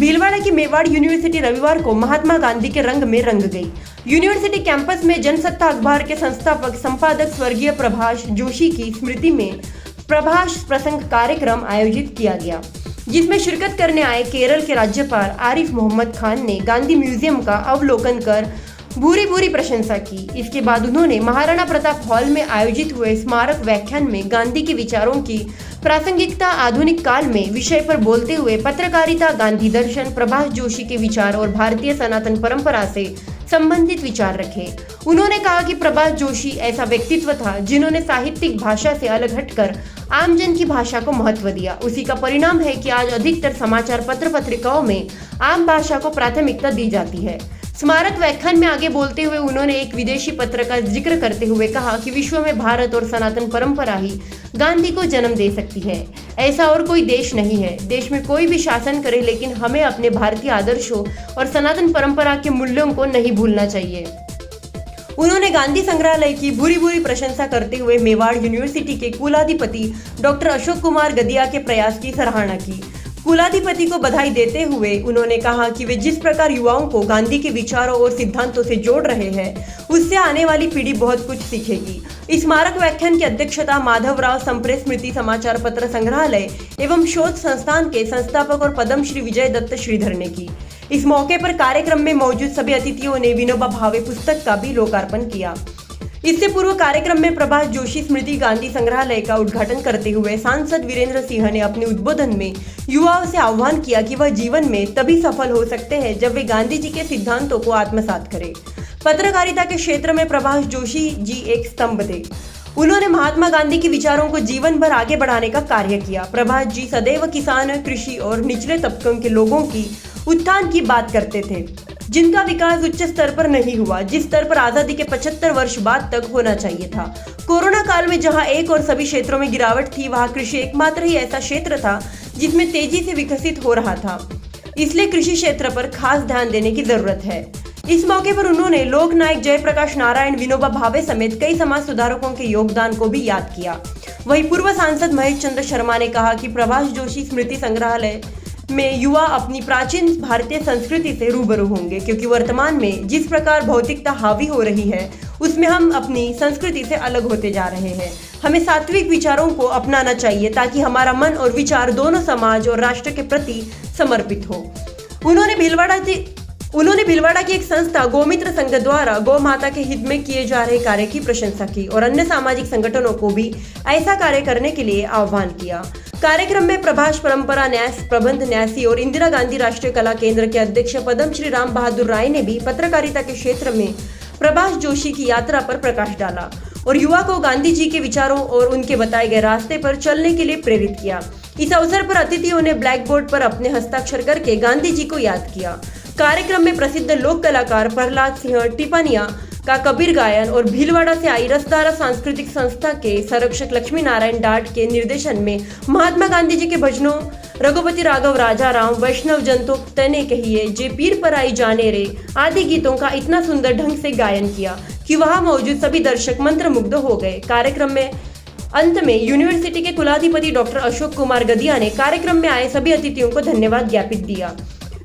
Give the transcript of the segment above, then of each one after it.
भीलवाड़ा की मेवाड़ यूनिवर्सिटी रविवार को महात्मा गांधी के रंग में रंग गई। यूनिवर्सिटी कैंपस में जनसत्ता अखबार के संस्थापक संपादक स्वर्गीय प्रभाष जोशी की स्मृति में प्रभाष प्रसंग कार्यक्रम आयोजित किया गया, जिसमें शिरकत करने आए केरल के राज्यपाल आरिफ मोहम्मद खान ने गांधी म्यूजियम का अवलोकन कर भूरी प्रशंसा की। इसके बाद उन्होंने महाराणा प्रताप हॉल में आयोजित हुए स्मारक व्याख्यान में गांधी के विचारों की प्रासंगिकता आधुनिक काल में विषय पर बोलते हुए पत्रकारिता, गांधी दर्शन, प्रभाष जोशी के विचार और भारतीय सनातन परंपरा से संबंधित विचार रखे। उन्होंने कहा कि प्रभाष जोशी ऐसा व्यक्तित्व था जिन्होंने साहित्यिक भाषा से अलग हटकर आमजन की भाषा को महत्व दिया। उसी का परिणाम है कि आज अधिकतर समाचार पत्र पत्रिकाओं में आम भाषा को प्राथमिकता दी जाती है। स्मारक व्याख्यान में आगे बोलते हुए उन्होंने एक विदेशी पत्र का जिक्र करते हुए कहा कि विश्व में भारत और सनातन परंपरा ही गांधी को जन्म दे सकती है। ऐसा और कोई देश नहीं है। देश में कोई भी शासन करे, लेकिन हमें अपने भारतीय आदर्शों और सनातन परंपरा के मूल्यों को नहीं भूलना चाहिए। उन्होंने गांधी संग्रहालय की भूरी प्रशंसा करते हुए मेवाड़ यूनिवर्सिटी के कुलाधिपति डॉक्टर अशोक कुमार गदिया के प्रयास की सराहना की। कुलाधिपति को बधाई देते हुए उन्होंने कहा कि वे जिस प्रकार युवाओं को गांधी के विचारों और सिद्धांतों से जोड़ रहे हैं, उससे आने वाली पीढ़ी बहुत कुछ सीखेगी। इस स्मारक व्याख्यान की अध्यक्षता माधवराव संप्रेस स्मृति समाचार पत्र संग्रहालय एवं शोध संस्थान के संस्थापक और पद्मश्री विजय दत्त श्रीधर ने की। इस मौके पर कार्यक्रम में मौजूद सभी अतिथियों ने विनोबा भावे पुस्तक का भी लोकार्पण किया। इससे पूर्व कार्यक्रम में प्रभाष जोशी स्मृति गांधी संग्रहालय का उद्घाटन करते हुए सांसद वीरेंद्र सिंह ने अपने उद्बोधन में युवाओं से आह्वान किया कि वह जीवन में तभी सफल हो सकते हैं जब वे गांधी जी के सिद्धांतों को आत्मसात करें। पत्रकारिता के क्षेत्र में प्रभाष जोशी जी एक स्तंभ थे। उन्होंने महात्मा गांधी के विचारों को जीवन भर आगे बढ़ाने का कार्य किया। प्रभाष जी सदैव किसान, कृषि और निचले तबकों के लोगों की उत्थान की बात करते थे, जिनका विकास उच्च स्तर पर नहीं हुआ, जिस स्तर पर आजादी के 75 वर्ष बाद तक होना चाहिए था। कोरोना काल में जहां एक और सभी क्षेत्रों में गिरावट थी, वहां कृषि एकमात्र ही ऐसा क्षेत्र था जिसमें तेजी से विकसित हो रहा था। इसलिए कृषि क्षेत्र पर खास ध्यान देने की जरूरत है। इस मौके पर उन्होंने लोक नायक जयप्रकाश नारायण, विनोबा भावे समेत कई समाज सुधारकों के योगदान को भी याद किया। वहीं पूर्व सांसद महेश चंद्र शर्मा ने कहा कि प्रभाष जोशी स्मृति संग्रहालय में युवा अपनी प्राचीन भारतीय संस्कृति से रूबरू होंगे, क्योंकि वर्तमान में जिस प्रकार भौतिकता हावी हो रही है, उसमें हम अपनी संस्कृति से अलग होते जा रहे हैं। हमें सात्विक विचारों को अपनाना चाहिए ताकि हमारा मन और विचार दोनों समाज और राष्ट्र के प्रति समर्पित हो। उन्होंने भीलवाड़ा की एक संस्था गोमित्र संघ द्वारा गौ माता के हित में किए जा रहे कार्य की प्रशंसा की और अन्य सामाजिक संगठनों को भी ऐसा कार्य करने के लिए आह्वान किया। कार्यक्रम में प्रभाष परंपरा न्यास प्रबंध न्यासी और इंदिरा गांधी राष्ट्रीय कला केंद्र के अध्यक्ष पद्मश्री राम बहादुर राय ने भी पत्रकारिता के क्षेत्र में प्रभाष जोशी की यात्रा पर प्रकाश डाला और युवा को गांधी जी के विचारों और उनके बताए गए रास्ते पर चलने के लिए प्रेरित किया। इस अवसर पर अतिथियों ने ब्लैक बोर्ड पर अपने हस्ताक्षर करके गांधी जी को याद किया। कार्यक्रम में प्रसिद्ध लोक कलाकार प्रहलाद सिंह टिपानिया का कबीर गायन और भीलवाड़ा से आई रसधारा सांस्कृतिक संस्था के संरक्षक लक्ष्मी नारायण डाट के निर्देशन में महात्मा गांधी जी के भजनों रघुपति राघव राजा राम, वैष्णव जन तो तने कहिए, जे पीर पर आई जाने रे आदि गीतों का इतना सुंदर ढंग से गायन किया कि वहां मौजूद सभी दर्शक मंत्रमुग्ध हो गए। कार्यक्रम में अंत में यूनिवर्सिटी के कुलाधिपति डॉक्टर अशोक कुमार गदिया ने कार्यक्रम में आए सभी अतिथियों को धन्यवाद ज्ञापित दिया।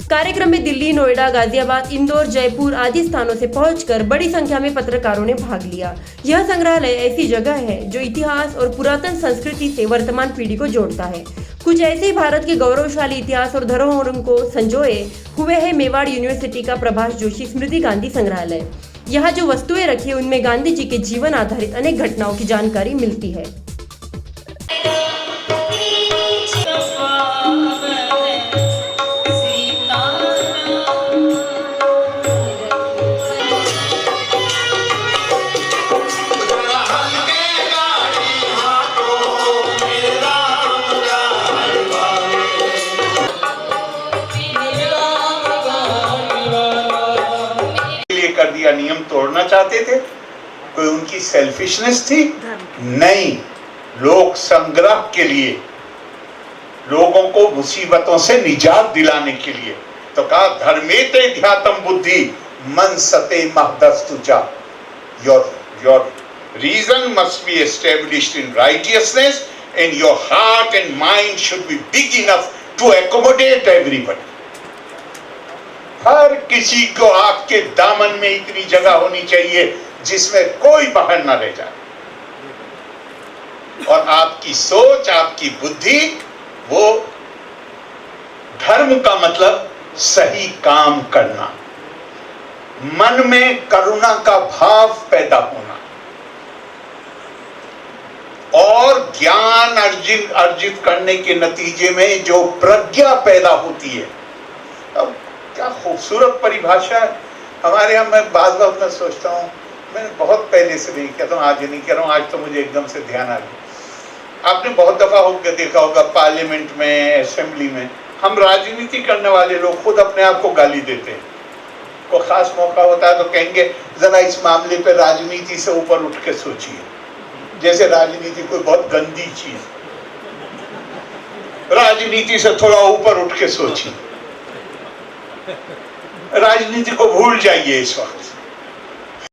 कार्यक्रम में दिल्ली, नोएडा, गाजियाबाद, इंदौर, जयपुर आदि स्थानों से पहुंचकर बड़ी संख्या में पत्रकारों ने भाग लिया। यह संग्रहालय ऐसी जगह है जो इतिहास और पुरातन संस्कृति से वर्तमान पीढ़ी को जोड़ता है। कुछ ऐसे ही भारत के गौरवशाली इतिहास और धरोहरों को संजोए हुए है मेवाड़ यूनिवर्सिटी का प्रभाष जोशी स्मृति गांधी संग्रहालय। यहाँ जो वस्तुएं रखी उनमें गांधी जी के जीवन आधारित अनेक घटनाओं की जानकारी मिलती है। कर दिया, नियम तोड़ना चाहते थे, कोई उनकी सेल्फिशनेस थी? नहीं, लोक संग्रह के लिए, लोगों को मुसीबतों से निजात दिलाने के लिए। तो कहा धर्मेते ध्यातम बुद्धि मन सते महदस्तुचा, your reason must be established in righteousness and your heart and mind should be big enough to accommodate everybody. हर किसी को आपके दामन में इतनी जगह होनी चाहिए जिसमें कोई बाहर ना रह जाए, और आपकी सोच, आपकी बुद्धि, वो धर्म का मतलब सही काम करना, मन में करुणा का भाव पैदा होना, और ज्ञान अर्जित करने के नतीजे में जो प्रज्ञा पैदा होती है। अब क्या खूबसूरत परिभाषा है हमारे यहाँ। मैं बात में सोचता हूँ, मैंने बहुत पहले से नहीं कहता हूँ, आज नहीं कह रहा हूँ, आज तो मुझे एकदम से ध्यान आ गया। आपने बहुत दफा होकर देखा होगा पार्लियामेंट में, असेंबली में, हम राजनीति करने वाले लोग खुद अपने आप को गाली देते हैं। कोई खास मौका होता है तो कहेंगे जरा इस मामले पे राजनीति से ऊपर उठ के सोचिए, जैसे राजनीति कोई बहुत गंदी चीज। राजनीति से थोड़ा ऊपर उठ के सोचिए, राजनीति को भूल जाइए इस वक्त।